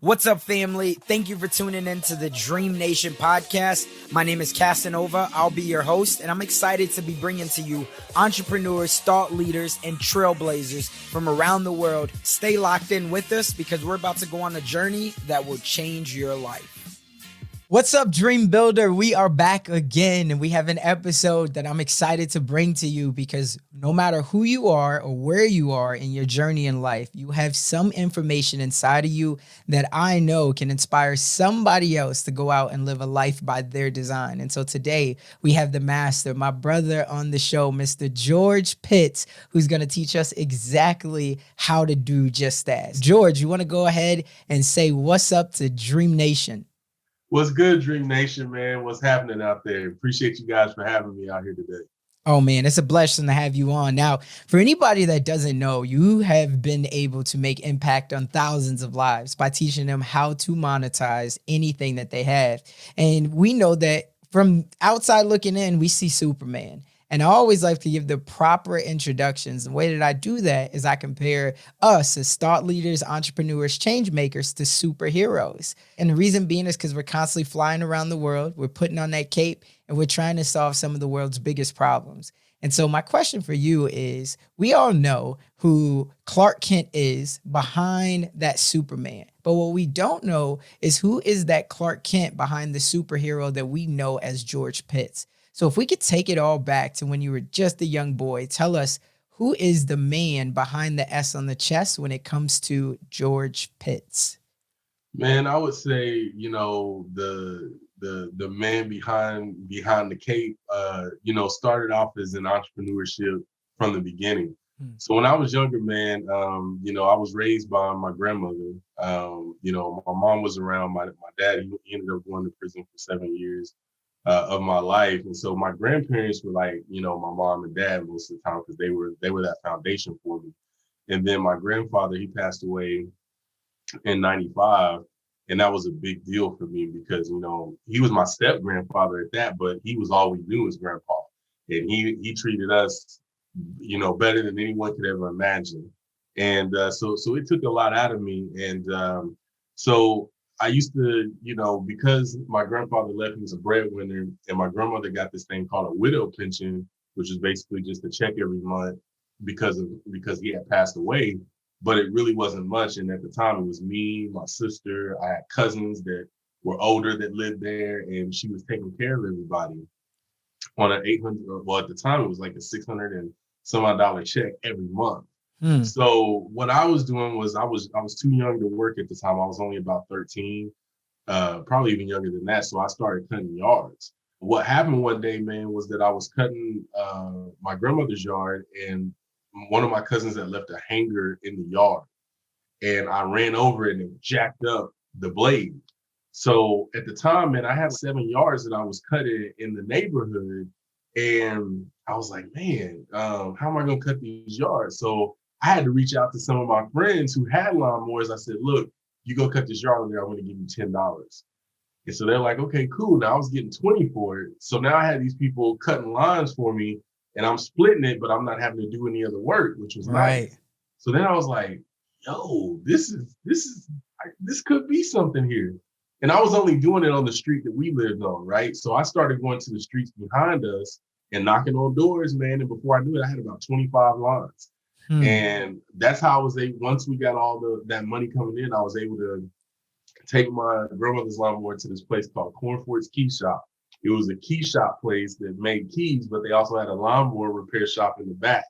What's up, family? Thank you for tuning in to the DreamNation podcast. My name is Casanova. I'll be your host, and I'm excited to be bringing to you entrepreneurs, thought leaders, and trailblazers from around the world. Stay locked in with us because we're about to go on a journey that will change your life. What's up, Dream Builder? We are back again, and we have an episode that I'm excited to bring to you because no matter who you are or where you are in your journey in life, you have some information inside of you that I know can inspire somebody else to go out and live a life by their design. And so today we have the master, my brother on the show, Mr. George Pitts, who's going to teach us exactly how to do just that. George, you want to go ahead and say what's up to Dream Nation? What's good, Dream Nation, man? What's happening out there? Appreciate you guys for having me out here today. Oh, man, it's a blessing to have you on. Now, for anybody that doesn't know, you have been able to make impact on thousands of lives by teaching them how to monetize anything that they have. And we know that from outside looking in, we see Superman. And I always like to give the proper introductions. The way that I do that is I compare us as thought leaders, entrepreneurs, change makers to superheroes. And the reason being is because we're constantly flying around the world. We're putting on that cape and we're trying to solve some of the world's biggest problems. And so my question for you is, we all know who Clark Kent is behind that Superman. But what we don't know is who is that Clark Kent behind the superhero that we know as George Pitts. So if we could take it all back to when you were just a young boy, tell us who is the man behind the S on the chest when it comes to George Pitts? Man, I would say, the man behind the cape, started off as an entrepreneurship from the beginning. So when I was younger, man, I was raised by my grandmother. My mom was around. My dad, he ended up going to prison for 7 years. Of my life. And so my grandparents were like, my mom and dad most of the time because they were that foundation for me. And then my grandfather, he passed away in 95. And that was a big deal for me because, he was my step grandfather at that, but he was all we knew as grandpa. And he treated us, better than anyone could ever imagine. And so it took a lot out of me. And so I used to, because my grandfather left me as a breadwinner and my grandmother got this thing called a widow pension, which is basically just a check every month because he had passed away, but it really wasn't much. And at the time it was me, my sister, I had cousins that were older that lived there, and she was taking care of everybody on an 800, well, at the time it was like a 600 and some odd dollar check every month. So what I was doing was I was too young to work at the time. I was only about 13, probably even younger than that. So I started cutting yards. What happened one day, man, was that I was cutting my grandmother's yard, and one of my cousins had left a hanger in the yard, and I ran over it and jacked up the blade. So at the time, man, I had 7 yards that I was cutting in the neighborhood, and I was like, man, how am I going to cut these yards? So I had to reach out to some of my friends who had lawnmowers. I said, look, you go cut this yard over there, I'm going to give you $10. And so they're like, okay, cool. Now I was getting 20 for it. So now I had these people cutting lines for me, and I'm splitting it, but I'm not having to do any other work, which was nice. So then I was like, yo, this could be something here. And I was only doing it on the street that we lived on, right? So I started going to the streets behind us and knocking on doors, man. And before I knew it, I had about 25 lines. And that's how I was able, once we got all that money coming in, I was able to take my grandmother's lawnmower to this place called Cornford's Key Shop. It was a key shop place that made keys, but they also had a lawnmower repair shop in the back.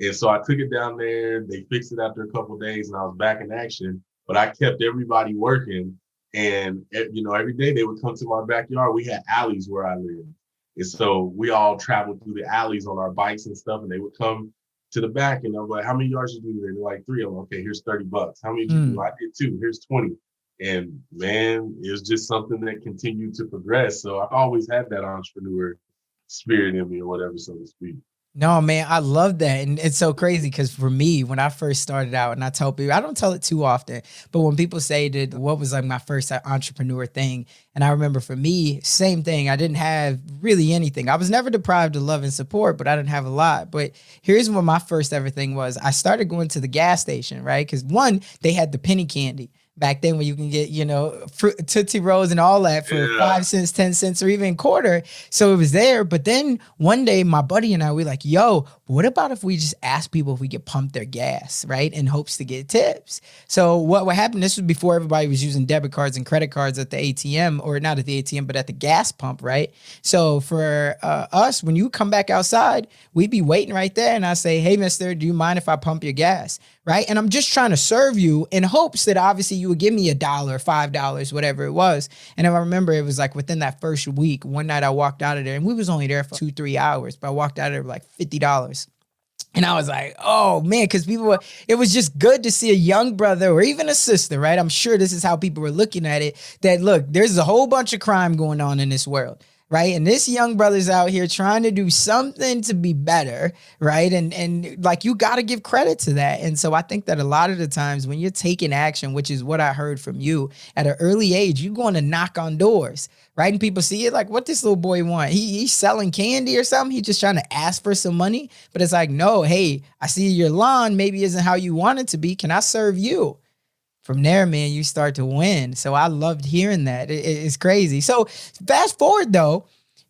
And so I took it down there. They fixed it after a couple of days, and I was back in action. But I kept everybody working. And, every day they would come to my backyard. We had alleys where I lived. And so we all traveled through the alleys on our bikes and stuff, and they would come to the back, and I'm like, how many yards did you do today? They're like 3. I'm like, okay, here's $30. How many did you do? I did 2. Here's 20. And man, it was just something that continued to progress. So I've always had that entrepreneur spirit in me, or whatever, so to speak. No, man, I love that. And it's so crazy because for me, when I first started out, and I tell people, I don't tell it too often, but when people say that what was like my first entrepreneur thing, and I remember for me, same thing. I didn't have really anything. I was never deprived of love and support, but I didn't have a lot. But here's what my first ever thing was. I started going to the gas station, right? Because one, they had the penny candy. back then when you can get, Tootsie Rolls and all that for 5 cents, 10 cents, or even quarter. So it was there. But then one day my buddy and I, we like, yo, what about if we just ask people if we could pump their gas, right? In hopes to get tips. So what happened, this was before everybody was using debit cards and credit cards at the ATM, or not at the ATM, but at the gas pump, right? So for us, when you come back outside, we'd be waiting right there. And I say, hey, mister, do you mind if I pump your gas? Right. And I'm just trying to serve you in hopes that obviously you would give me $1, $5, whatever it was. And if I remember, it was like within that first week, one night I walked out of there and we was only there for 2-3 hours, but I walked out of there with like $50. And I was like, oh man, because it was just good to see a young brother or even a sister, right? I'm sure this is how people were looking at it, that look, there's a whole bunch of crime going on in this world. Right. And this young brother's out here trying to do something to be better. Right. And like, you got to give credit to that. And so I think that a lot of the times when you're taking action, which is what I heard from you at an early age, you're going to knock on doors. Right. And people see it like, what this little boy want? He's selling candy or something. He's just trying to ask for some money. But it's like, no, hey, I see your lawn maybe isn't how you want it to be. Can I serve you? From there, man, you start to win. So I loved hearing that. It's crazy. So fast forward though,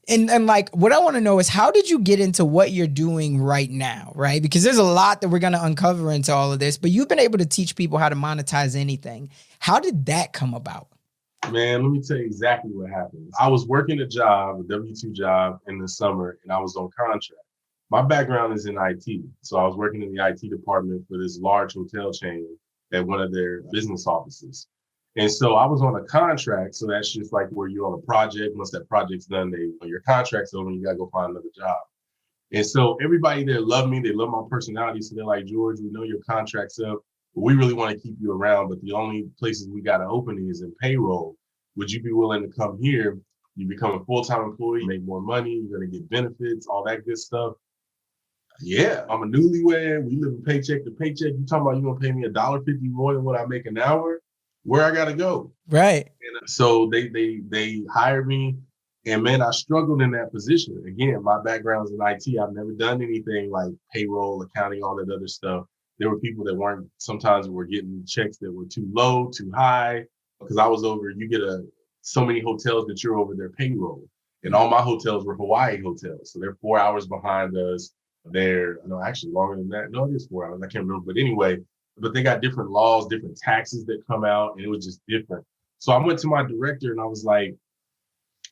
and like what I want to know is, how did you get into what you're doing right now, right? Because there's a lot that we're going to uncover into all of this, but you've been able to teach people how to monetize anything. How did that come about? Man, let me tell you exactly what happened. I was working a job, a W-2 job in the summer, and I was on contract. My background is in IT. So I was working in the IT department for this large hotel chain at one of their business offices. And so I was on a contract. So that's just like where you're on a project. Once that project's done, your contract's over, you got to go find another job. And so everybody there loved me. They love my personality. So they're like, George, we know your contract's up, but we really want to keep you around. But the only places we got an opening is in payroll. Would you be willing to come here? You become a full-time employee, make more money, you're going to get benefits, all that good stuff. Yeah, I'm a newlywed. We live in paycheck to paycheck. You talking about you gonna pay me $1.50 more than what I make an hour? Where I gotta go? Right. And so they hired me, and man, I struggled in that position. Again, my background's in IT. I've never done anything like payroll, accounting, all that other stuff. There were people that were getting checks that were too low, too high, because I was over. You get so many hotels that you're over their payroll, and all my hotels were Hawaii hotels, so they're 4 hours behind us. Actually longer than that. No, it is 4 hours. I can't remember. But anyway, they got different laws, different taxes that come out, and it was just different. So I went to my director and I was like,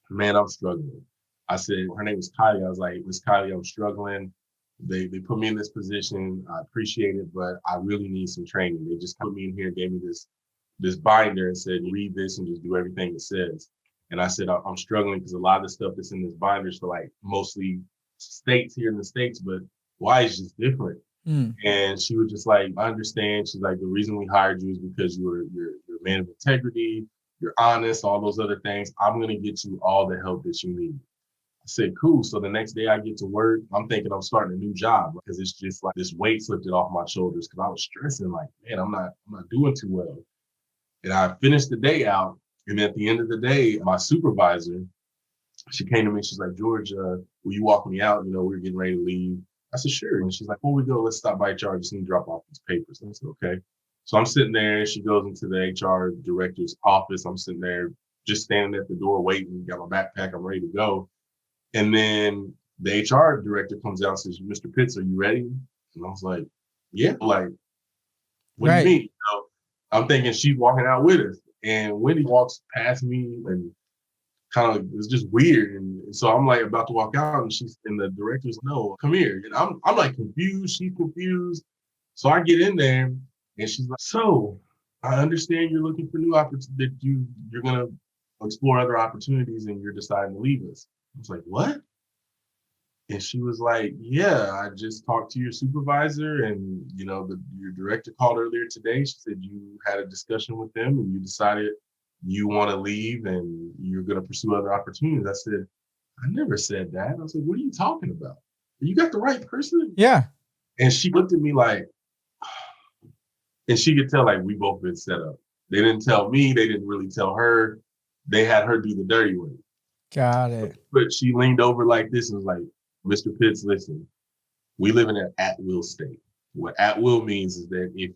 man, I'm struggling. I said, her name was Kylie. I was like, Miss Kylie, I'm struggling. They put me in this position. I appreciate it, but I really need some training. They just put me in here and gave me this binder and said, read this and just do everything it says. And I said, I'm struggling because a lot of the stuff that's in this binder is for like mostly states here in the States, but why is just different? And she was just like, I understand. She's like, the reason we hired you is because you're a man of integrity, you're honest, all those other things. I'm gonna get you all the help that you need. I said, cool. So the next day I get to work, I'm thinking I'm starting a new job because it's just like this weight's lifted off my shoulders because I was stressing like, man, I'm not doing too well. And I finished the day out, and at the end of the day, my supervisor, she came to me, she's like, George, will you walk me out? We're getting ready to leave. I said, sure. And she's like, before we go, let's stop by HR. Just need to drop off these papers. And I said, okay. So I'm sitting there. She goes into the HR director's office. I'm sitting there just standing at the door waiting, got my backpack. I'm ready to go. And then the HR director comes out and says, Mr. Pitts, are you ready? And I was like, yeah. Like, what do you mean? I'm thinking she's walking out with us. And Wendy walks past me and kind of, it was just weird. And so I'm like about to walk out and the director's, no, come here. And I'm like confused, she's confused. So I get in there and she's like, so I understand you're looking for new opportunities, that you're going to explore other opportunities and you're deciding to leave us. I was like, what? And she was like, yeah, I just talked to your supervisor and, your director called earlier today. She said you had a discussion with them and you decided you want to leave and you're going to pursue other opportunities. I said, I never said that. I was like, what are you talking about? You got the right person? Yeah. And she looked at me like, and she could tell like we both been set up. They didn't tell me. They didn't really tell her. They had her do the dirty work. Got it. But she leaned over like this and was like, Mr. Pitts, listen, we live in an at-will state. What at-will means is that if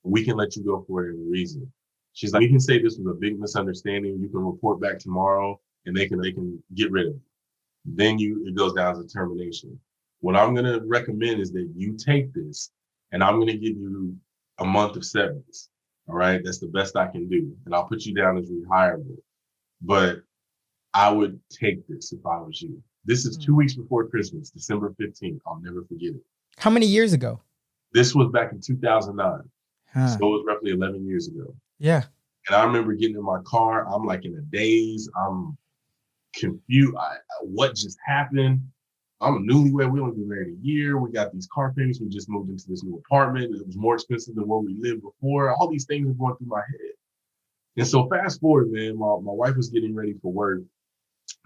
we can let you go for any reason. She's like, you can say this was a big misunderstanding. You can report back tomorrow and they can get rid of it. Then it goes down to termination. What I'm going to recommend is that you take this and I'm going to give you a month of severance. All right. That's the best I can do. And I'll put you down as rehireable. But I would take this if I was you. This is 2 weeks before Christmas, December 15th. I'll never forget it. How many years ago? This was back in 2009. So it was roughly 11 years ago. Yeah. And I remember getting in my car. I'm like in a daze. I'm confused. What just happened? I'm a newlywed. We only been married a year. We got these car payments. We just moved into this new apartment. It was more expensive than where we lived before. All these things were going through my head. And so fast forward, man, my wife was getting ready for work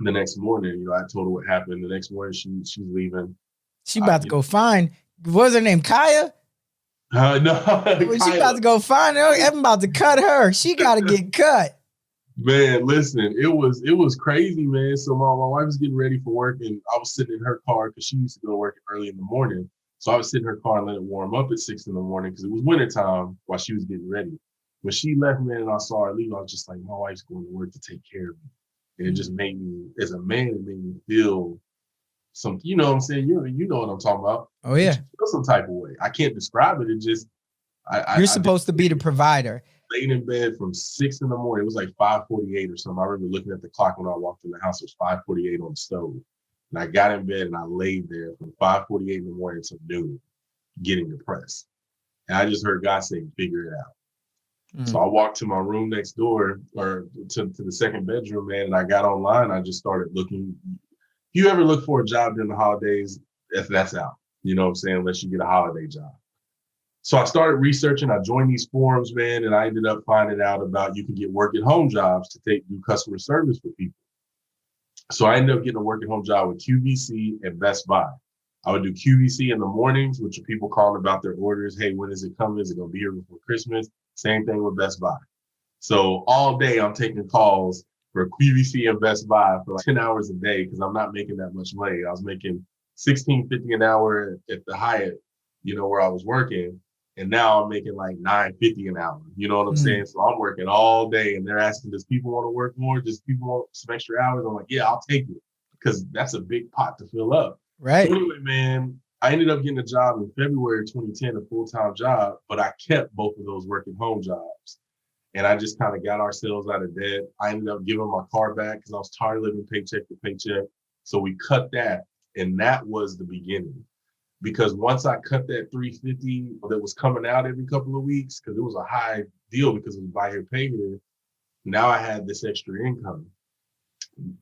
the next morning. You know, I told her what happened. The next morning, she's leaving. She about to go find, what's her name, Kaya? No. She about to go find her. I'm about to cut her. She got to get cut. Man, listen, it was crazy, man. So my wife was getting ready for work and I was sitting in her car because she used to go to work early in the morning. So I was sitting in her car and let it warm up at 6 in the morning because it was wintertime while she was getting ready. When she left, man, and I saw her leave, I was just like, my wife's going to work to take care of me. And it just made me, as a man, it made me feel some, you know what I'm saying? You know what I'm talking about. Oh, yeah. Feel some type of way. I can't describe it. It just, You're supposed to be the provider. Laid in bed from 6 in the morning. It was like 5:48 or something. I remember looking at the clock when I walked in the house. It was 5:48 on the stove. And I got in bed and I laid there from 5:48 in the morning to noon, getting depressed. And I just heard God say, figure it out. So I walked to my room next door or to the second bedroom, man, and I got online. I just started looking. If you ever look for a job during the holidays, that's out. You know what I'm saying? Unless you get a holiday job. So I started researching. I joined these forums, man, and I ended up finding out about you can get work at home jobs to do customer service for people. So I ended up getting a work at home job with QVC and Best Buy. I would do QVC in the mornings, which are people calling about their orders. Hey, when is it coming? Is it going to be here before Christmas? Same thing with Best Buy. So all day I'm taking calls for QVC and Best Buy for like 10 hours a day because I'm not making that much money. I was making $16.50 an hour at the Hyatt, you know, where I was working. And now I'm making like $9.50 an hour. You know what I'm saying? So I'm working all day and they're asking, does people want to work more? Does people want some extra hours? I'm like, yeah, I'll take it because that's a big pot to fill up. Right. So anyway, man, I ended up getting a job in February 2010, a full-time job, but I kept both of those work at home jobs. And I just kind of got ourselves out of debt. I ended up giving my car back because I was tired of living paycheck to paycheck. So we cut that. And that was the beginning. Because once I cut that $350 that was coming out every couple of weeks, because it was a high deal because it was buy here, pay here, now I had this extra income.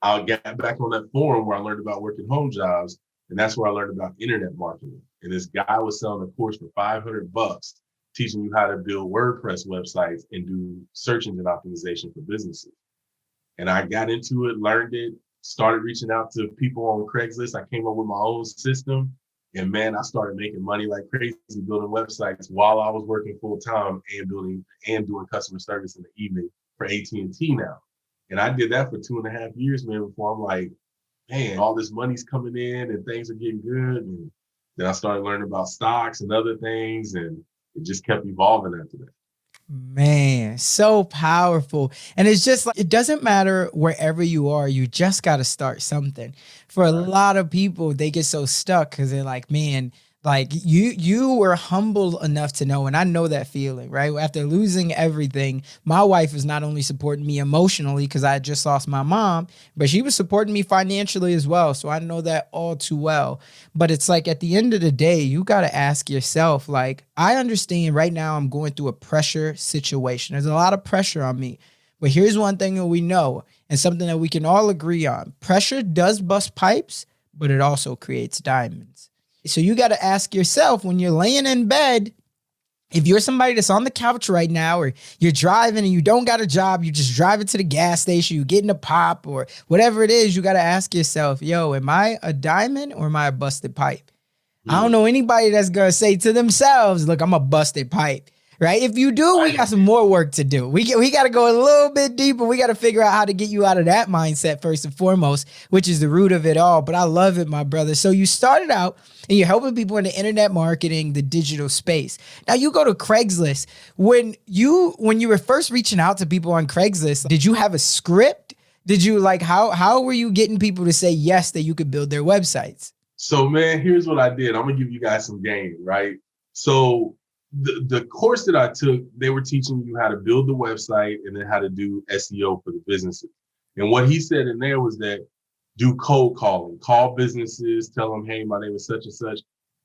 I got back on that forum where I learned about working home jobs, and that's where I learned about internet marketing. And this guy was selling a course for $500, teaching you how to build WordPress websites and do search engine optimization for businesses. And I got into it, learned it, started reaching out to people on Craigslist. I came up with my own system. And man, I started making money like crazy building websites while I was working full time and doing customer service in the evening for AT&T now. And I did that for 2.5 years, man, before I'm like, man, all this money's coming in and things are getting good. And then I started learning about stocks and other things, and it just kept evolving after that. Man, so powerful. And it's just like, it doesn't matter wherever you are, you just got to start something. For a lot of people, they get so stuck because they're like, man, like you were humble enough to know, and I know that feeling, right? After losing everything, my wife was not only supporting me emotionally because I had just lost my mom, but she was supporting me financially as well. So I know that all too well. But it's like at the end of the day, you got to ask yourself, like, I understand right now I'm going through a pressure situation. There's a lot of pressure on me. But here's one thing that we know and something that we can all agree on. Pressure does bust pipes, but it also creates diamonds. So you got to ask yourself when you're laying in bed, if you're somebody that's on the couch right now, or you're driving and you don't got a job, you just driving to the gas station, you getting a pop or whatever it is, you got to ask yourself, yo, am I a diamond or am I a busted pipe? I don't know anybody that's going to say to themselves, look, I'm a busted pipe, right? If you do, we got some more work to do. We got to go a little bit deeper. We got to figure out how to get you out of that mindset first and foremost, which is the root of it all. But I love it, my brother. So you started out and you're helping people in the internet marketing, the digital space. Now you go to Craigslist. When you were first reaching out to people on Craigslist, did you have a script? Did you how were you getting people to say yes that you could build their websites? So man, here's what I did. I'm gonna give you guys some game, right? So the course that I took, they were teaching you how to build the website and then how to do SEO for the businesses. And what he said in there was that do cold calling, call businesses, tell them, hey, my name is such and such.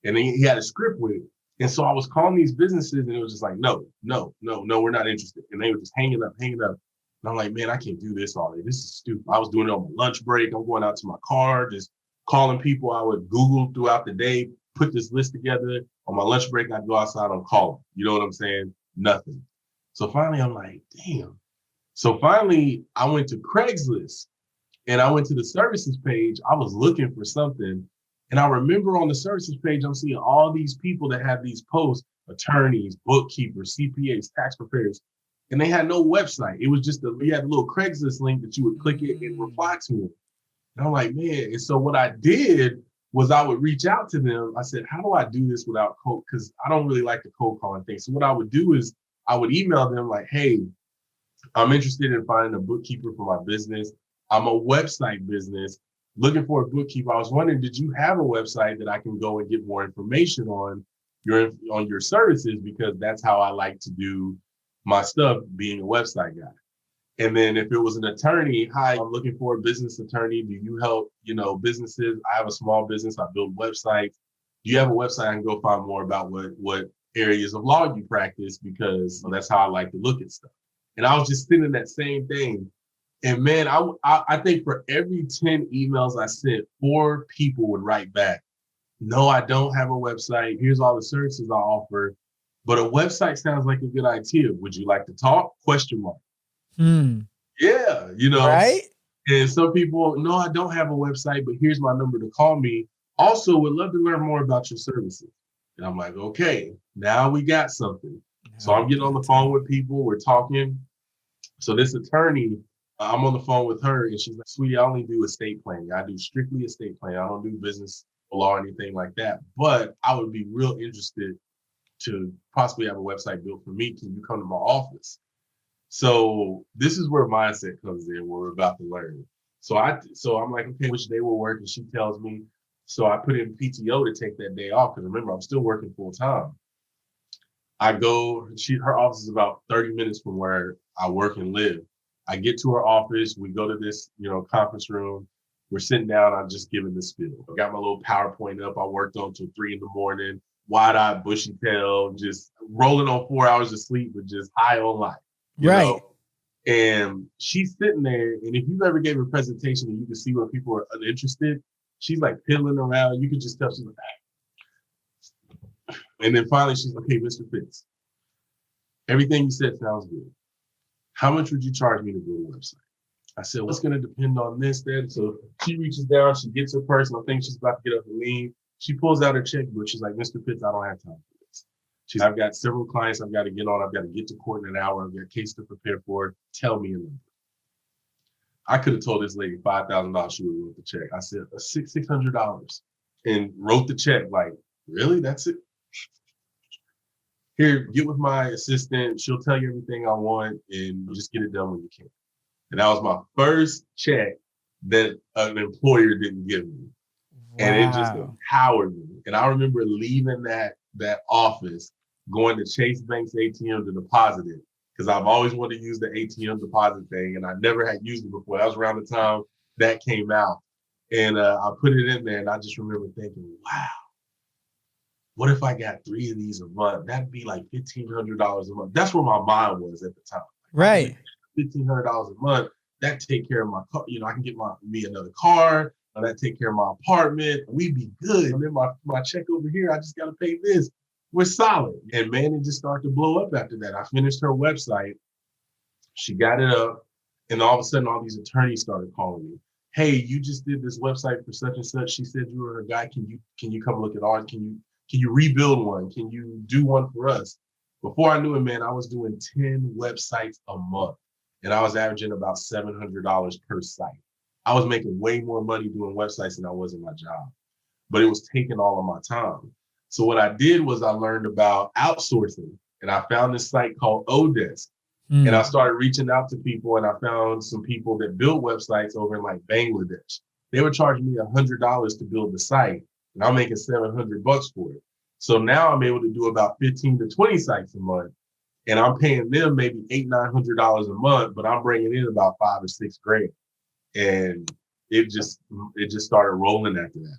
And then he had a script with it. And so I was calling these businesses and it was just like, no, we're not interested. And they were just hanging up. And I'm like, man, I can't do this all day. This is stupid. I was doing it on my lunch break. I'm going out to my car, just calling people. I would Google throughout the day, put this list together. On my lunch break, I'd go outside and call them. You know what I'm saying? Nothing. So finally, I'm like, damn. So finally, I went to Craigslist and I went to the services page. I was looking for something. And I remember on the services page, I'm seeing all these people that have these posts, attorneys, bookkeepers, CPAs, tax preparers, and they had no website. It was just you had a little Craigslist link that you would click it and reply to them. And I'm like, man. And so what I did was I would reach out to them. I said, how do I do this without cold? Because I don't really like the cold calling thing. So what I would do is I would email them like, hey, I'm interested in finding a bookkeeper for my business. I'm a website business looking for a bookkeeper. I was wondering, did you have a website that I can go and get more information on your services? Because that's how I like to do my stuff, being a website guy. And then if it was an attorney, hi, I'm looking for a business attorney. Do you help, businesses? I have a small business. I build websites. Do you have a website? I can go find more about what areas of law you practice, because that's how I like to look at stuff. And I was just sending that same thing. And man, I think for every 10 emails I sent, 4 people would write back, no, I don't have a website. Here's all the services I offer. But a website sounds like a good idea. Would you like to talk? ? Yeah, Right? And some people, no, I don't have a website, but here's my number to call me. Also, would love to learn more about your services. And I'm like, okay, now we got something. So I'm getting on the phone with people. We're talking. So this attorney, I'm on the phone with her and she's like, sweetie, I only do estate planning. I do strictly estate planning. I don't do business law or anything like that. But I would be real interested to possibly have a website built for me. Can you come to my office? So this is where mindset comes in, where we're about to learn. So I'm like, okay, which day will work? And she tells me. So I put in PTO to take that day off, because remember, I'm still working full time. I go, her office is about 30 minutes from where I work and live. I get to her office, we go to this, conference room. We're sitting down, I'm just giving the spiel. I got my little PowerPoint up. I worked on till 3 a.m, wide-eyed, bushy tail, just rolling on 4 hours of sleep, but just high on life. You know? And she's sitting there, and if you've ever gave a presentation and you can see where people are uninterested, she's like piddling around. You can just tell she's like, ah. And then finally she's like, okay, Mr. Fitz, everything you said sounds good. How much would you charge me to build a website? I said, well, it's going to depend on this, that. So she reaches down, she gets her purse, and I think she's about to get up and leave. She pulls out her checkbook. She's like, Mr. Fitz, I don't have time for this. I've got several clients I've got to get on. I've got to get to court in an hour. I've got a case to prepare for. Tell me a number. I could have told this lady $5,000 she would have wrote the check. I said, $600, and wrote the check. Like, really? That's it? Here, get with my assistant. She'll tell you everything I want, and just get it done when you can. And that was my first check that an employer didn't give me. Wow. And it just empowered me. And I remember leaving that office, going to Chase Bank's ATM to deposit it, because I've always wanted to use the ATM deposit thing, and I never had used it before. That was around the time that came out. And I put it in there, and I just remember thinking, wow, what if I got 3 of these a month? That'd be like $1,500 a month. That's where my mind was at the time. Right. $1,500 a month. That take care of my car. I can get me another car. Or that take care of my apartment. We'd be good. And then my check over here, I just got to pay this. We're solid. And man, it just started to blow up after that. I finished her website. She got it up. And all of a sudden, all these attorneys started calling me. Hey, you just did this website for such and such. She said you were her guy. Can you come look at ours? Can you rebuild one? Can you do one for us? Before I knew it, man, I was doing 10 websites a month, and I was averaging about $700 per site. I was making way more money doing websites than I was in my job, but it was taking all of my time. So what I did was I learned about outsourcing, and I found this site called Odesk. And I started reaching out to people, and I found some people that build websites over in like Bangladesh. They were charging me $100 to build the site, and I'm making $700 for it. So now I'm able to do about 15 to 20 sites a month, and I'm paying them maybe $800-900 a month, but I'm bringing in about 5 or 6 grand. And it just started rolling after that.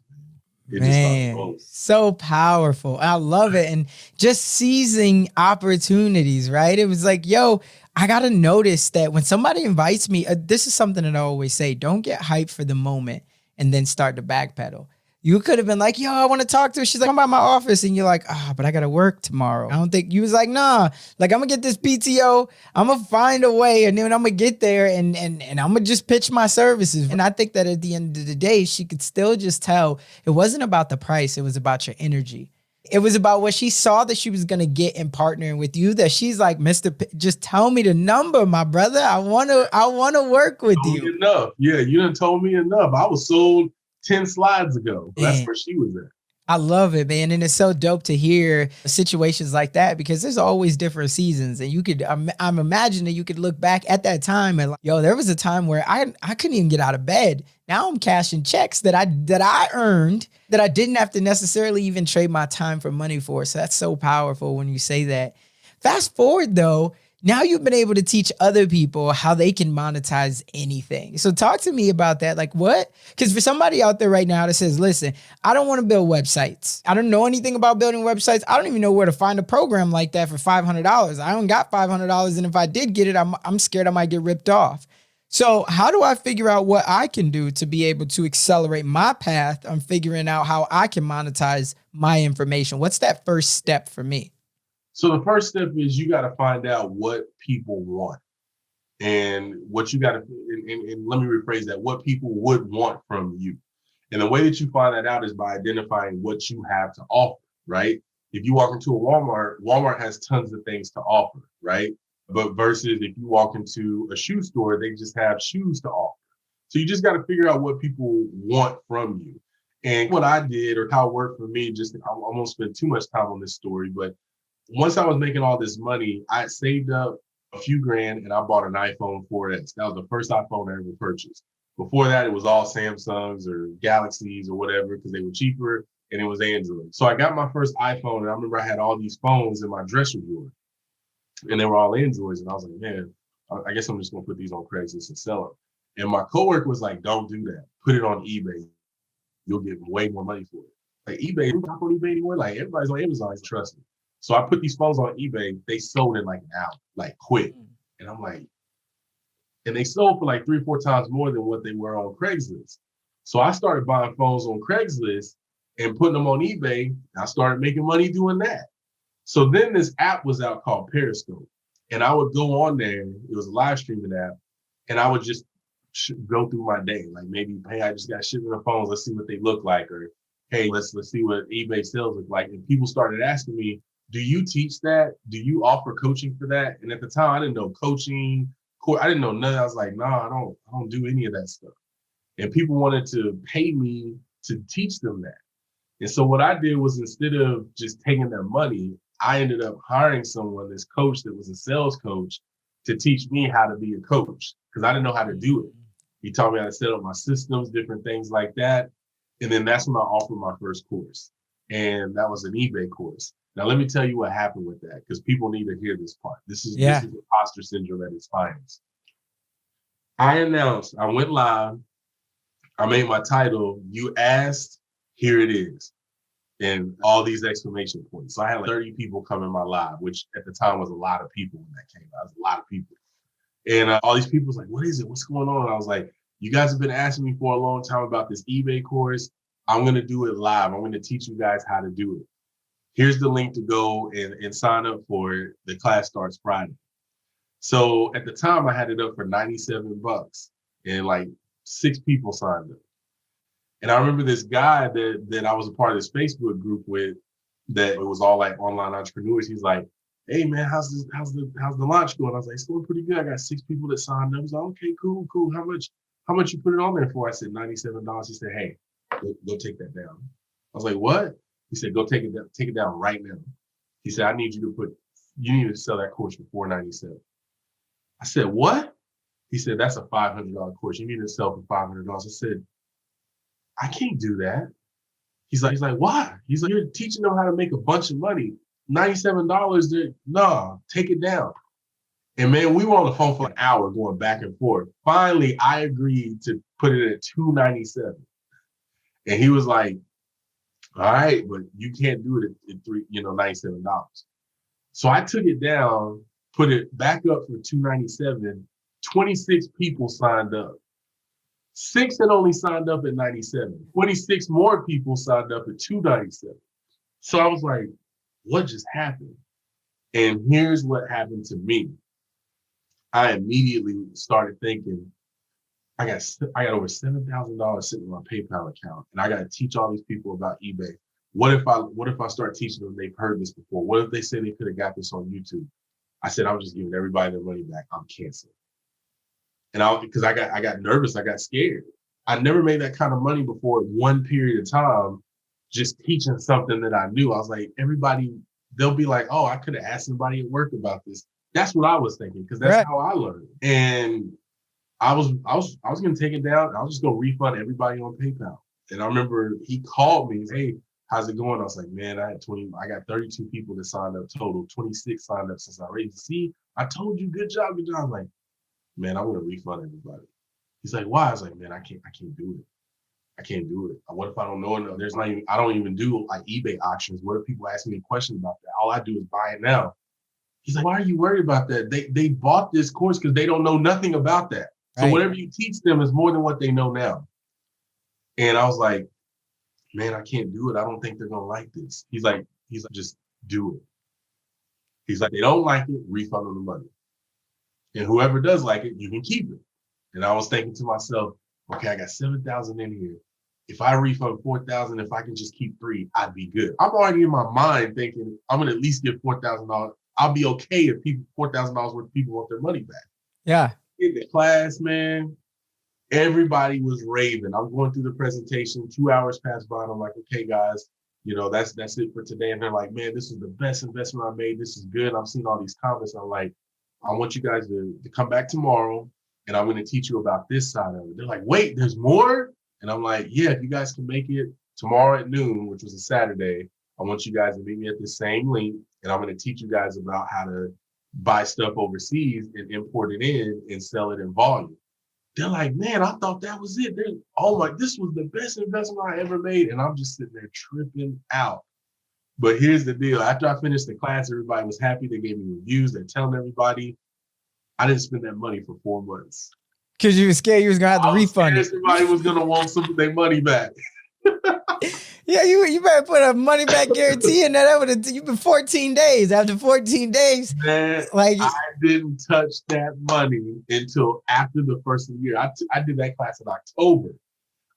Man, so powerful. I love it. And just seizing opportunities, right? It was like, yo, I got to notice that when somebody invites me, this is something that I always say, don't get hyped for the moment and then start to backpedal. You could have been like, yo, I want to talk to her. She's like, come by my office. And you're like, but I got to work tomorrow. I don't think you was like, nah, like I'm gonna get this PTO. I'm gonna find a way. And then I'm gonna get there and I'm gonna just pitch my services. And I think that at the end of the day, she could still just tell it wasn't about the price. It was about your energy. It was about what she saw that she was going to get in partnering with you, that she's like, just tell me the number, my brother. I want to work with you. Enough. Yeah, you done told me enough. I was sold 10 slides ago. That's where she was at. I love it, man. And it's so dope to hear situations like that because there's always different seasons. And you could, I'm imagining you could look back at that time and like, yo, there was a time where I couldn't even get out of bed. Now I'm cashing checks that I earned that I didn't have to necessarily even trade my time for money for. So that's so powerful when you say that. Fast forward though, now you've been able to teach other people how they can monetize anything. So talk to me about that. Like what? Because for somebody out there right now that says, listen, I don't want to build websites. I don't know anything about building websites. I don't even know where to find a program like that for $500. I don't got $500. And if I did get it, I'm scared I might get ripped off. So how do I figure out what I can do to be able to accelerate my path on figuring out how I can monetize my information? What's that first step for me? So the first step is you got to find out what people want, and what you got to, and let me rephrase that, what people would want from you. And the way that you find that out is by identifying what you have to offer, right? If you walk into a Walmart has tons of things to offer, right? But versus if you walk into a shoe store, they just have shoes to offer. So you just got to figure out what people want from you. And what I did, or how it worked for me, I won't spend too much time on this story, but once I was making all this money, I saved up a few grand and I bought an iPhone 4S. That was the first iPhone I ever purchased. Before that, it was all Samsungs or Galaxies or whatever because they were cheaper, and it was Android. So I got my first iPhone, and I remember I had all these phones in my dresser drawer, and they were all Androids. And I was like, man, I guess I'm just going to put these on Craigslist and sell them. And my coworker was like, don't do that. Put it on eBay. You'll get way more money for it. Like eBay, you not on eBay anymore? Like everybody's on Amazon, trust me. So I put these phones on eBay. They sold in like an hour, like quick. And I'm like, and they sold for like 3 or 4 times more than what they were on Craigslist. So I started buying phones on Craigslist and putting them on eBay. And I started making money doing that. So then this app was out called Periscope. And I would go on there. It was a live streaming app. And I would just go through my day. Like maybe, hey, I just got shipping the phones. Let's see what they look like. Or, hey, let's see what eBay sales look like. And people started asking me, do you teach that? Do you offer coaching for that? And at the time, I didn't know coaching. I didn't know nothing. I was like, nah, I don't do any of that stuff. And people wanted to pay me to teach them that. And so what I did was, instead of just taking their money, I ended up hiring someone, this coach that was a sales coach, to teach me how to be a coach because I didn't know how to do it. He taught me how to set up my systems, different things like that. And then that's when I offered my first course. And that was an eBay course. Now, let me tell you what happened with that, because people need to hear this part. This is imposter syndrome at its finest. I went live, I made my title, you asked, here it is, and all these exclamation points. So I had like 30 people come in my live, which at the time was a lot of people when that came out. It was a lot of people. And all these people was like, what is it? What's going on? And I was like, you guys have been asking me for a long time about this eBay course. I'm going to do it live. I'm going to teach you guys how to do it. Here's the link to go and sign up for it. The class starts Friday. So at the time I had it up for $97 and like 6 people signed up. And I remember this guy that I was a part of this Facebook group with, that it was all like online entrepreneurs. He's like, hey man, how's the launch going? I was like, it's going pretty good. I got 6 people that signed up. I was like, okay, cool. How much you put it on there for? I said $97. He said, hey, go take that down. I was like, what? He said, go take it down right now. He said, you need to sell that course for $497. I said, what? He said, that's a $500 course. You need to sell for $500. I said, I can't do that. He's like, why? He's like, you're teaching them how to make a bunch of money. $97, nah, take it down. And man, we were on the phone for an hour going back and forth. Finally, I agreed to put it at $297. And he was like, all right, but you can't do it at $97. So I took it down, put it back up for $297. 26 people signed up. 6 had only signed up at $97. 26 more people signed up at $297. So I was like, what just happened? And here's what happened to me. I immediately started thinking, I got over $7,000 sitting in my PayPal account, and I got to teach all these people about eBay. What if I start teaching them they've heard this before? What if they say they could have got this on YouTube? I said, I'm just giving everybody their money back. I'm canceling. And because I got nervous, I got scared. I never made that kind of money before in one period of time, just teaching something that I knew. I was like, they'll be like, oh, I could have asked somebody at work about this. That's what I was thinking, because that's how I learned. And I was gonna take it down. I was just gonna refund everybody on PayPal. And I remember he called me, hey, how's it going? I was like, man, I got 32 people that signed up total, 26 signed up since I raised. See, I told you, good job. I'm like, man, I'm gonna refund everybody. He's like, why? I was like, man, I can't do it. I can't do it. What if I don't know enough? I don't even do like eBay auctions. What if people ask me a question about that? All I do is buy it now. He's like, why are you worried about that? They bought this course because they don't know nothing about that. So whatever you teach them is more than what they know now. And I was like, man, I can't do it. I don't think they're gonna like this. He's like, just do it. He's like, they don't like it, refund them the money. And whoever does like it, you can keep it. And I was thinking to myself, okay, I got 7,000 in here. If I refund 4,000, if I can just keep 3, I'd be good. I'm already in my mind thinking I'm gonna at least get $4,000. I'll be okay if $4,000 worth of people want their money back. Yeah. In the class, man, everybody was raving. I'm going through the presentation, 2 hours passed by, and I'm like, okay, guys, that's it for today. And they're like, man, this is the best investment I made. This is good. I'm seeing all these comments. I'm like, I want you guys to come back tomorrow, and I'm going to teach you about this side of it. They're like, wait, there's more? And I'm like, yeah, if you guys can make it tomorrow at noon, which was a Saturday, I want you guys to meet me at the same link, and I'm going to teach you guys about how to buy stuff overseas and import it in and sell it in volume. They're like, man, I thought that was it. This was the best investment I ever made. And I'm just sitting there tripping out. But here's the deal. After I finished the class, everybody was happy. They gave me reviews. They're telling everybody. I didn't spend that money for 4 months. Because you were scared you was going to have to refund it. Somebody was going to want some of their money back. Yeah, you better put a money back guarantee in there. That would have you've been 14 days. After 14 days, man, I didn't touch that money until after the first of the year. I did that class in October.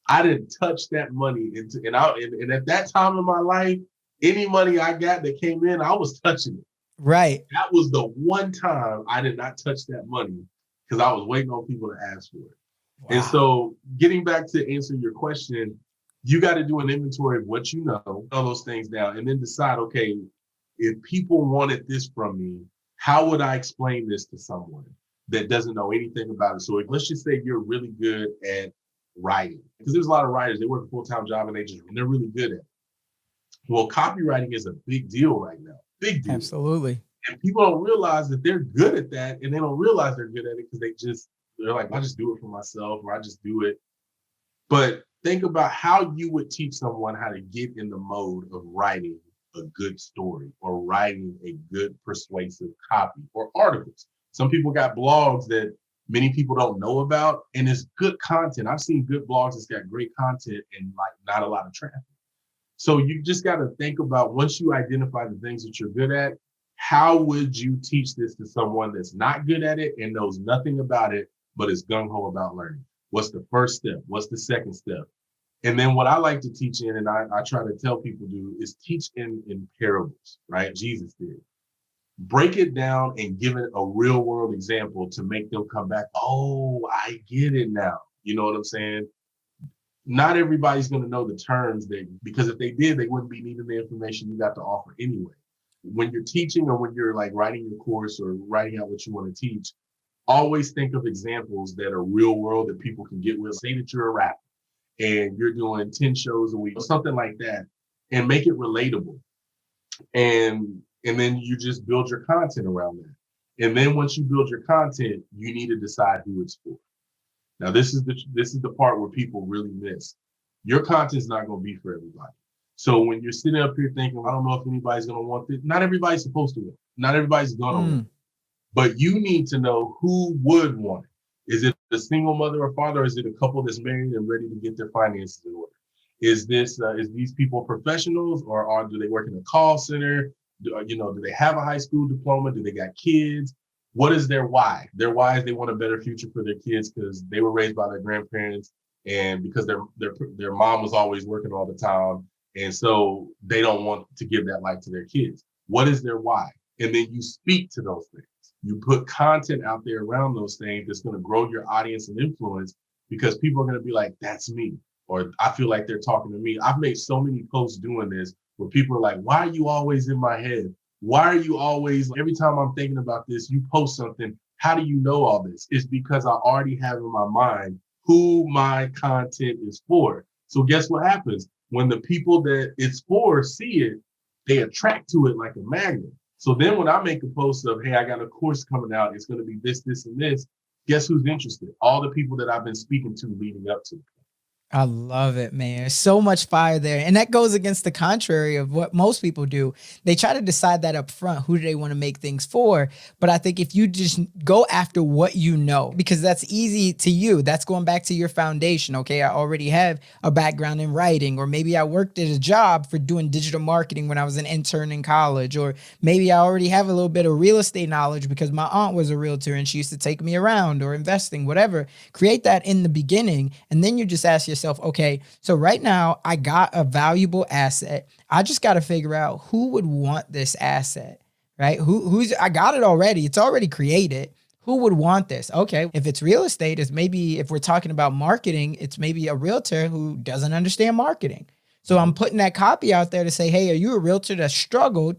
I didn't touch that money and at that time in my life, any money I got that came in, I was touching it. Right. That was the one time I did not touch that money because I was waiting on people to ask for it. Wow. And so, getting back to answer your question, you got to do an inventory of what you know, all those things down, and then decide, okay, if people wanted this from me, how would I explain this to someone that doesn't know anything about it? So let's just say you're really good at writing, because there's a lot of writers, they work a full-time job and they're really good at it. Well, copywriting is a big deal right now. Big deal. Absolutely. And people don't realize that they're good at that, and they don't realize they're good at it because they're like, I just do it for myself, or I just do it. But think about how you would teach someone how to get in the mode of writing a good story or writing a good persuasive copy or articles. Some people got blogs that many people don't know about, and it's good content. I've seen good blogs that's got great content and like not a lot of traffic. So you just got to think about, once you identify the things that you're good at, how would you teach this to someone that's not good at it and knows nothing about it, but is gung-ho about learning? What's the first step? What's the second step? And then what I like to teach in, and I try to tell people do, is teach in parables, right? Jesus did. break it down and give it a real world example to make them come back. Oh, I get it now. You know what I'm saying? Not everybody's going to know the terms because if they did, they wouldn't be needing the information you got to offer anyway. When you're teaching or when you're like writing your course or writing out what you want to teach, always think of examples that are real world that people can get with. Say that you're a rapper and you're doing 10 shows a week or something like that, and make it relatable. And then you just build your content around that. And then once you build your content, you need to decide who it's for. Now, this is the part where people really miss. Your content's not going to be for everybody. So when you're sitting up here thinking, I don't know if anybody's going to want this, not everybody's supposed to want it. Not everybody's going to want it. But you need to know who would want it. Is it a single mother or father? Or is it a couple that's married and ready to get their finances in order? Is these people professionals, or do they work in a call center? Do they have a high school diploma? Do they got kids? What is their why? Their why is they want a better future for their kids because they were raised by their grandparents and because their mom was always working all the time. And so they don't want to give that life to their kids. What is their why? And then you speak to those things. You put content out there around those things that's going to grow your audience and influence, because people are going to be like, that's me. Or I feel like they're talking to me. I've made so many posts doing this where people are like, why are you always in my head? Why are you always, every time I'm thinking about this, you post something. How do you know all this? It's because I already have in my mind who my content is for. So guess what happens? When the people that it's for see it, they attract to it like a magnet. So then when I make a post of, hey, I got a course coming out, it's going to be this, this, and this, guess who's interested? All the people that I've been speaking to leading up to. I love it, man. So much fire there. And that goes against the contrary of what most people do. They try to decide that up front. Who do they want to make things for? But I think if you just go after what you know, because that's easy to you, that's going back to your foundation. Okay, I already have a background in writing, or maybe I worked at a job for doing digital marketing when I was an intern in college, or maybe I already have a little bit of real estate knowledge because my aunt was a realtor and she used to take me around, or investing, whatever. Create that in the beginning. And then you just ask yourself, okay, so right now I got a valuable asset. I just got to figure out who would want this asset, right? I got it already. It's already created. Who would want this? Okay, if it's real estate, it's maybe, if we're talking about marketing, it's maybe a realtor who doesn't understand marketing. So I'm putting that copy out there to say, hey, are you a realtor that struggled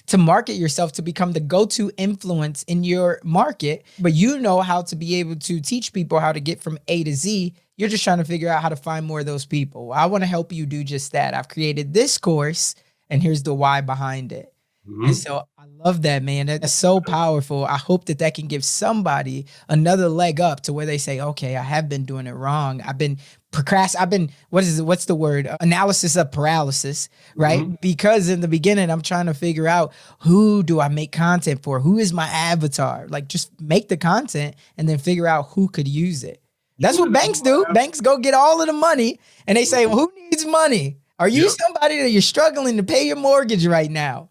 to market yourself to become the go-to influence in your market, but you know how to be able to teach people how to get from A to Z? You're just trying to figure out how to find more of those people. Well, I want to help you do just that. I've created this course and here's the why behind it. Mm-hmm. And so I love that, man. That's so powerful. I hope that can give somebody another leg up to where they say, okay, I have been doing it wrong. I've been what's the word? Analysis of paralysis, right? Mm-hmm. Because in the beginning, I'm trying to figure out, who do I make content for? Who is my avatar? Like, just make the content and then figure out who could use it. That's what banks do. Banks go get all of the money and they say, well, who needs money? Are you somebody that you're struggling to pay your mortgage right now?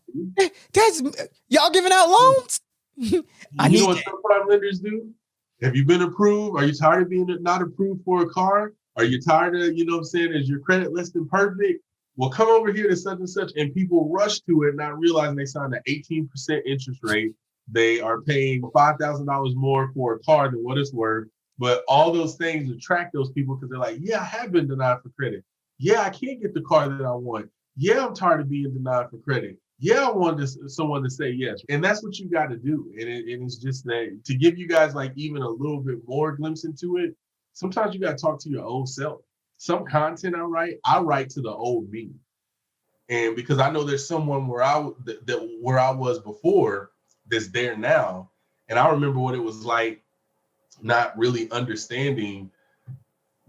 That's y'all giving out loans? You know what some prime lenders do? Have you been approved? Are you tired of being not approved for a car? Are you tired of, is your credit less than perfect? Well, come over here to such and such, and people rush to it, not realizing they signed an 18% interest rate. They are paying $5,000 more for a car than what it's worth. But all those things attract those people because they're like, yeah, I have been denied for credit. Yeah, I can't get the car that I want. Yeah, I'm tired of being denied for credit. Yeah, I want someone to say yes. And that's what you got to do. And it's just that, to give you guys like even a little bit more glimpse into it, sometimes you got to talk to your old self. Some content I write to the old me. And because I know there's someone where I was before that's there now. And I remember what it was like not really understanding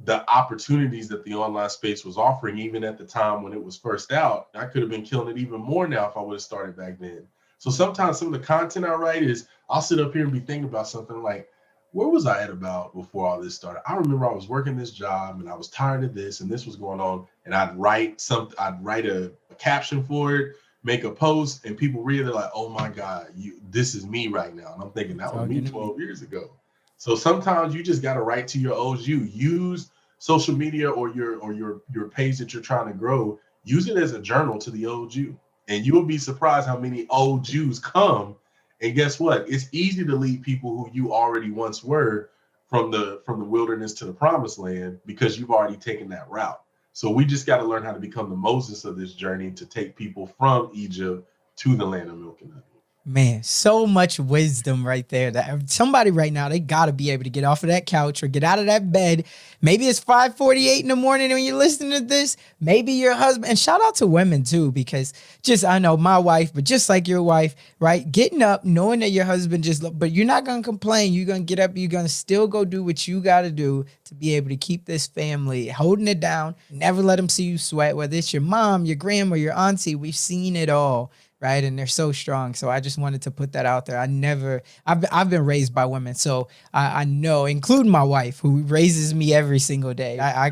the opportunities that the online space was offering, even at the time when it was first out. I could have been killing it even more now if I would have started back then. So sometimes some of the content I write is, I'll sit up here and be thinking about something like, where was I at about before all this started? I remember I was working this job and I was tired of this and this was going on. And I'd write a caption for it, make a post, and people read it, they're like, oh my God, this is me right now. And I'm thinking, that was me 12 years ago. So sometimes you just got to write to your old you. Use social media or your page that you're trying to grow. Use it as a journal to the old you. And you will be surprised how many old Jews come. And guess what? It's easy to lead people who you already once were from the wilderness to the promised land because you've already taken that route. So we just got to learn how to become the Moses of this journey to take people from Egypt to the land of milk and honey. Man, so much wisdom right there that somebody right now, they got to be able to get off of that couch or get out of that bed. Maybe it's 5:48 in the morning when you're listening to this. Maybe your husband, and shout out to women too, because just, I know my wife, but just like your wife, right? Getting up, knowing that your husband but you're not going to complain. You're going to get up. You're going to still go do what you got to do to be able to keep this family, holding it down. Never let them see you sweat, whether it's your mom, your grandma, your auntie. We've seen it all. Right. And they're so strong. So I just wanted to put that out there. I've been raised by women. So I know, including my wife, who raises me every single day. I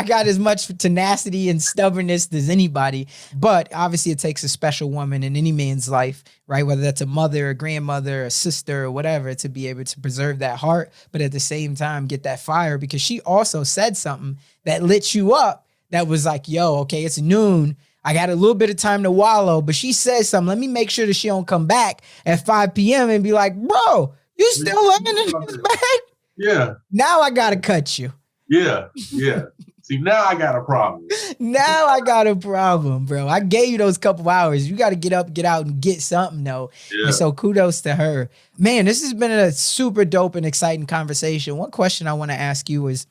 got as much tenacity and stubbornness as anybody. But obviously it takes a special woman in any man's life, right? Whether that's a mother, a grandmother, a sister, or whatever, to be able to preserve that heart, but at the same time, get that fire, because she also said something that lit you up that was like, yo, okay, it's noon. I got a little bit of time to wallow, but she says something. Let me make sure that she don't come back at 5 p.m. and be like, bro, you still laying in this bed? Yeah. Now I got to cut you. Yeah. Yeah. See, now I got a problem. Now I got a problem, bro. I gave you those couple hours. You got to get up, get out, and get something, though. Yeah. And so kudos to her. Man, this has been a super dope and exciting conversation. One question I want to ask you is,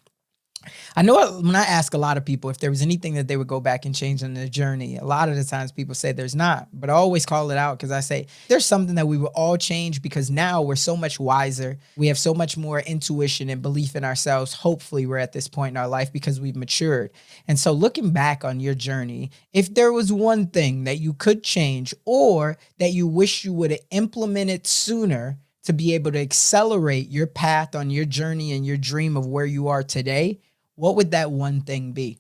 I know when I ask a lot of people if there was anything that they would go back and change on their journey, a lot of the times people say there's not, but I always call it out because I say there's something that we will all change because now we're so much wiser. We have so much more intuition and belief in ourselves. Hopefully we're at this point in our life because we've matured. And so looking back on your journey, if there was one thing that you could change or that you wish you would have implemented sooner to be able to accelerate your path on your journey and your dream of where you are today, what would that one thing be?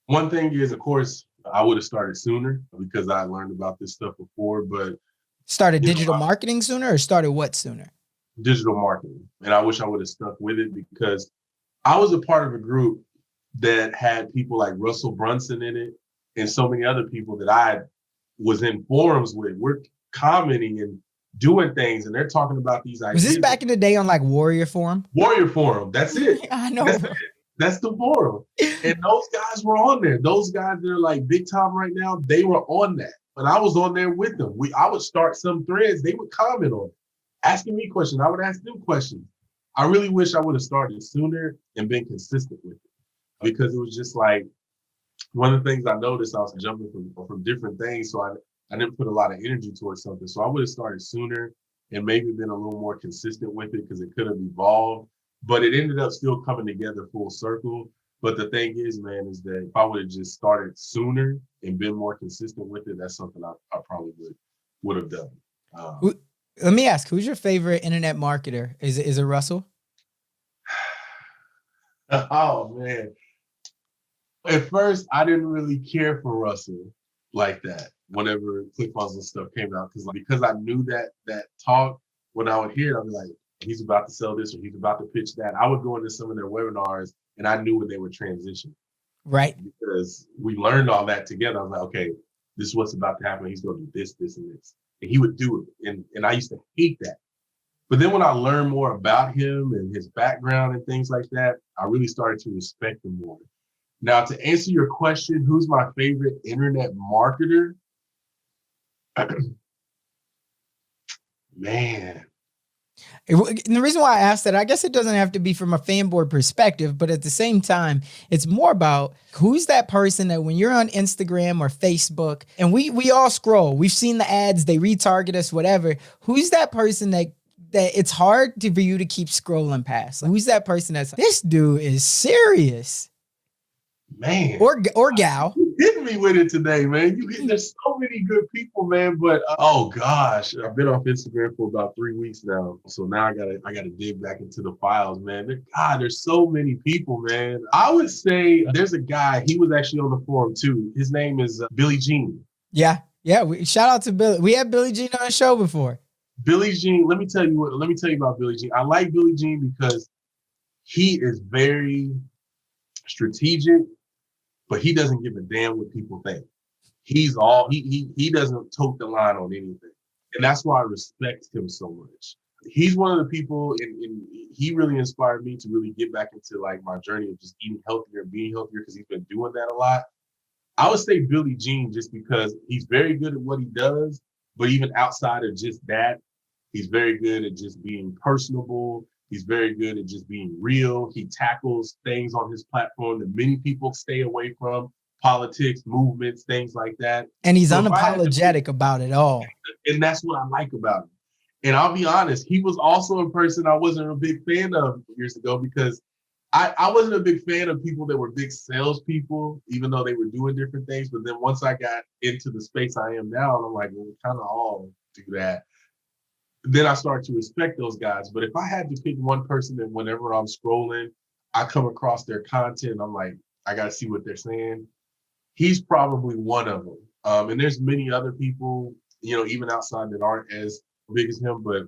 One thing is, of course, I would have started sooner because I learned about this stuff before, but started digital marketing sooner or started what sooner? Digital marketing. And I wish I would have stuck with it because I was a part of a group that had people like Russell Brunson in it and so many other people that I was in forums with. We're commenting and doing things and they're talking about these ideas. Was this back in the day on like Warrior Forum? Warrior Forum. That's it. I know. That's the forum. And those guys were on there. Those guys that are like big time right now, they were on that. But I was on there with them. I would start some threads. They would comment on it, asking me questions. I would ask them questions. I really wish I would have started sooner and been consistent with it because it was just like one of the things I noticed, I was jumping from different things. So I didn't put a lot of energy towards something. So I would have started sooner and maybe been a little more consistent with it because it could have evolved. But it ended up still coming together full circle. But the thing is, man, is that if I would have just started sooner and been more consistent with it, that's something I probably would have done. Let me ask, who's your favorite internet marketer? Is it Russell? Oh, man. At first, I didn't really care for Russell like that whenever ClickFunnels and stuff came out. Because I knew that talk, when I would hear it, I'd be like, he's about to sell this or he's about to pitch that. I would go into some of their webinars and I knew when they would transition. Right. Because we learned all that together. I was like, okay, this is what's about to happen. He's going to do this, this, and this. And he would do it. And I used to hate that. But then when I learned more about him and his background and things like that, I really started to respect him more. Now, to answer your question, who's my favorite internet marketer? Man. And the reason why I asked that, I guess it doesn't have to be from a fanboy perspective, but at the same time, it's more about who's that person that when you're on Instagram or Facebook, and we all scroll, we've seen the ads, they retarget us, whatever. Who's that person that it's hard for you to keep scrolling past? Like, who's that person that's like, this dude is serious? Man. Or gal. You hit me with it today, man. There's so many good people, man. But oh gosh, I've been off Instagram for about 3 weeks now. So now I gotta dig back into the files, man. There's so many people, man. I would say there's a guy, he was actually on the forum too. His name is Billy Jean. Yeah. Shout out to Billy. We had Billy Jean on the show before. Billy Jean, let me tell you about Billy Jean. I like Billy Jean because he is very strategic, but he doesn't give a damn what people think. he doesn't tote the line on anything. And that's why I respect him so much. He's one of the people, and he really inspired me to really get back into like my journey of just eating healthier and being healthier, because he's been doing that a lot. I would say Billie Jean, just because he's very good at what he does, but even outside of just that, he's very good at just being personable. He's very good at just being real. He tackles things on his platform that many people stay away from, politics, movements, things like that. And he's So unapologetic about it all. and that's what I like about him. And I'll be honest, he was also a person I wasn't a big fan of years ago, because I wasn't a big fan of people that were big salespeople, even though they were doing different things. But then once I got into the space I am now, and I'm like, well, we kind of all do that. Then I started to respect those guys. But if I had to pick one person that whenever I'm scrolling, I come across their content, I'm like, I got to see what they're saying. He's probably one of them. And there's many other people, even outside that aren't as big as him, but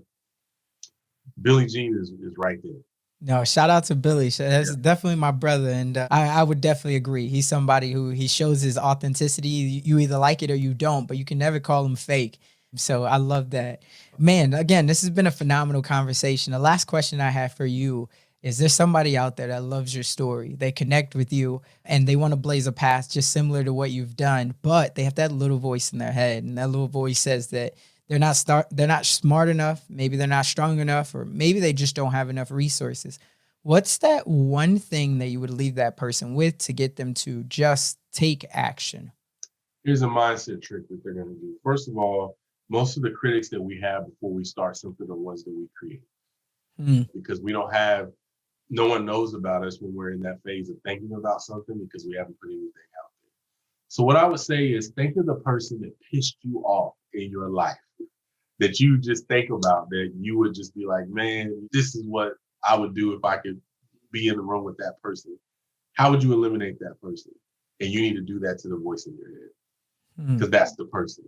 Billie Jean is right there. No, shout out to Billy. That's definitely my brother. And I would definitely agree. He's somebody who he shows his authenticity. You either like it or you don't, but you can never call him fake. So I love that. Man, again, this has been a phenomenal conversation. The last question I have for you is, there somebody out there that loves your story? They connect with you and they want to blaze a path just similar to what you've done, but they have that little voice in their head. And that little voice says that they're not smart enough. Maybe they're not strong enough, or maybe they just don't have enough resources. What's that one thing that you would leave that person with to get them to just take action? Here's a mindset trick that they're going to do. First of all, most of the critics that we have before we start something are ones that we create. Because no one knows about us when we're in that phase of thinking about something, because we haven't put anything out there. So what I would say is, think of the person that pissed you off in your life, that you just think about, that you would just be like, man, this is what I would do if I could be in the room with that person. How would you eliminate that person? And you need to do that to the voice in your head, because that's the person.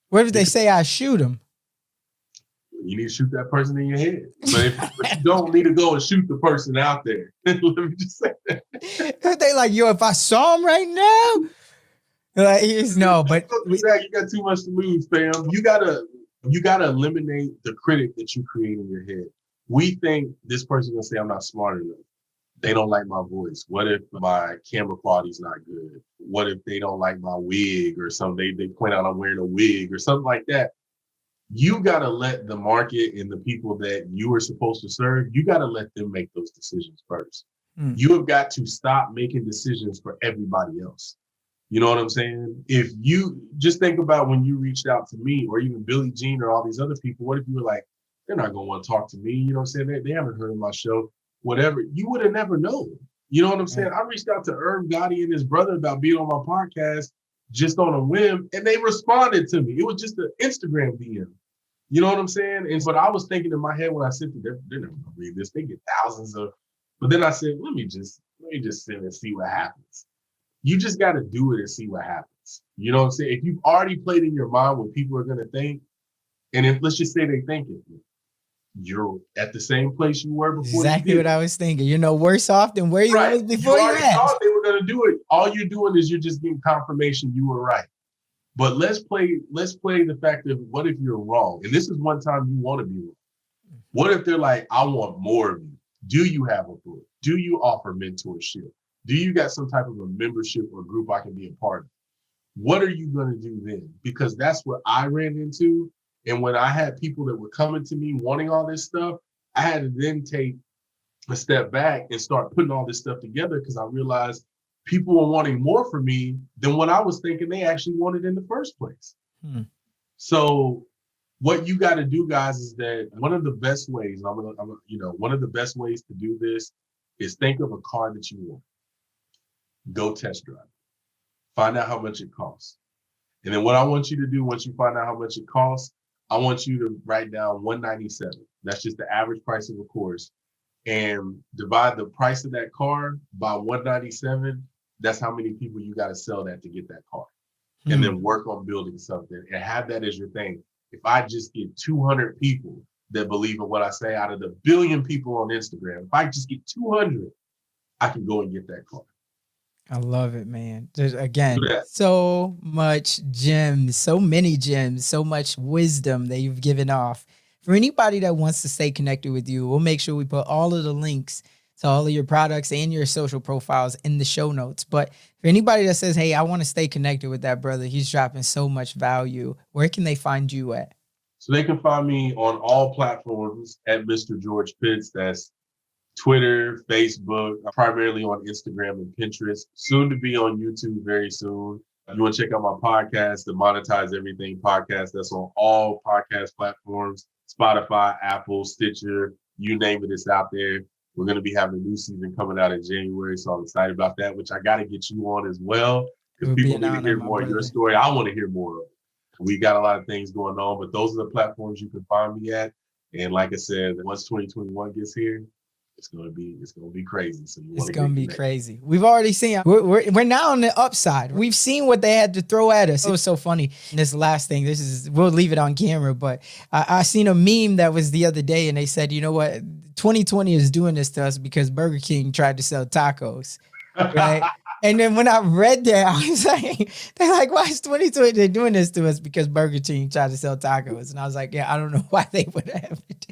What if they say I shoot him? You need to shoot that person in your head. But you don't need to go and shoot the person out there. Let me just say that. If they like, yo, if I saw him right now, like, no, but you got too much to lose, fam. You gotta eliminate the critic that you create in your head. We think this person's gonna say I'm not smart enough. They don't like my voice. What if my camera quality's not good? What if they don't like my wig or something? They point out I'm wearing a wig or something like that. You gotta let the market and the people that you are supposed to serve, you gotta let them make those decisions first. You have got to stop making decisions for everybody else. You know what I'm saying? If you just think about when you reached out to me, or even Billie Jean or all these other people, what if you were like, they're not going to want to talk to me? You know what I'm saying? They haven't heard of my show, whatever. You would have never known. You know what I'm saying? I reached out to Irv Gotti and his brother about being on my podcast just on a whim, and they responded to me. It was just an Instagram DM. You know what I'm saying? And but I was thinking in my head when I said, they're never going to read this. They get thousands of, but then I said, let me just send and see what happens. You just got to do it and see what happens. You know what I'm saying? If you've already played in your mind what people are going to think, and if let's just say they think it, you're at the same place you were before. Exactly what I was thinking. You're worse off than where you was before you already thought they were going to do it. All you're doing is you're just getting confirmation you were right. But let's play the fact of, what if you're wrong? And this is one time you want to be wrong. What if they're like, I want more of you? Do you have a book? Do you offer mentorship? Do you got some type of a membership or group I can be a part of? What are you going to do then? Because that's what I ran into. And when I had people that were coming to me wanting all this stuff, I had to then take a step back and start putting all this stuff together, because I realized people were wanting more from me than what I was thinking they actually wanted in the first place. So what you got to do, guys, is that one of the best ways, one of the best ways to do this is think of a car that you want. Go test drive. Find out how much it costs. And then what I want you to do once you find out how much it costs, I want you to write down $197. That's just the average price of a course. And divide the price of that car by $197. That's how many people you got to sell that to get that car. And then work on building something and have that as your thing. If I just get 200 people that believe in what I say out of the billion people on Instagram, if I just get 200, I can go and get that car. I love it, man. There's again Do that. so much gems, so many gems, so much wisdom that you've given off. For anybody that wants to stay connected with you, we'll make sure we put all of the links to all of your products and your social profiles in the show notes. But for anybody that says, hey, I want to stay connected with that brother, he's dropping so much value, where can they find you at? So they can find me on all platforms at Mr. George Pitts. That's Twitter, Facebook, primarily on Instagram and Pinterest. Soon to be on YouTube very soon. If you want to check out my podcast, the Monetize Everything podcast, that's on all podcast platforms, Spotify, Apple, Stitcher, you name it, it's out there. We're going to be having a new season coming out in January, so I'm excited about that, which I got to get you on as well, because people need to hear more of your story. I want to hear more of it. We got a lot of things going on, but those are the platforms you can find me at. And like I said, once 2021 gets here, it's gonna be crazy. So it's gonna be crazy. We've already seen we're now on the upside. We've seen what they had to throw at us. It was so funny. And this last thing, we'll leave it on camera, but I seen a meme that was the other day, and they said, you know what, 2020 is doing this to us because Burger King tried to sell tacos, right? And then when I read that, I was like, they're like, why is 2020 they're doing this to us because Burger King tried to sell tacos? And I was like, yeah, I don't know why they would have it.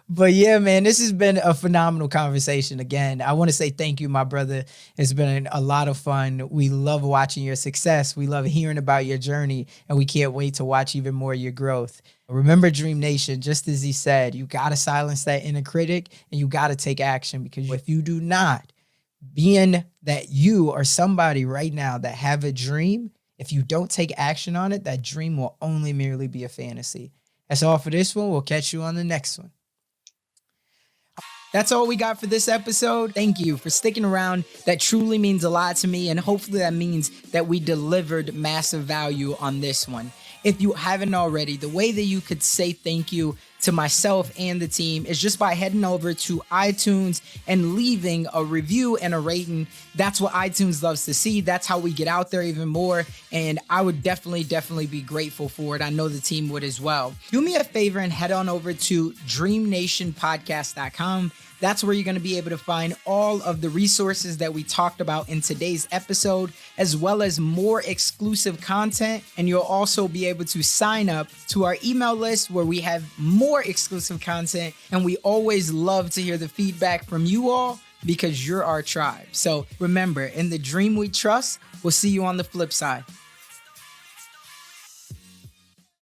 But yeah, man, this has been a phenomenal conversation. Again, I want to say thank you, my brother. It's been a lot of fun. We love watching your success. We love hearing about your journey, and we can't wait to watch even more of your growth. Remember, DreamNation, just as he said, you got to silence that inner critic and you got to take action, because if you do not, being that you are somebody right now that have a dream, if you don't take action on it, that dream will only merely be a fantasy. That's all for this one. We'll catch you on the next one. That's all we got for this episode. Thank you for sticking around. That truly means a lot to me, and hopefully that means that we delivered massive value on this one. If you haven't already, the way that you could say thank you to myself and the team is just by heading over to iTunes and leaving a review and a rating. That's what iTunes loves to see. That's how we get out there even more. And I would definitely be grateful for it. I know the team would as well. Do me a favor and head on over to DreamNationPodcast.com. That's where you're going to be able to find all of the resources that we talked about in today's episode, as well as more exclusive content. And you'll also be able to sign up to our email list where we have more exclusive content. And we always love to hear the feedback from you all, because you're our tribe. So remember, in the dream we trust, we'll see you on the flip side.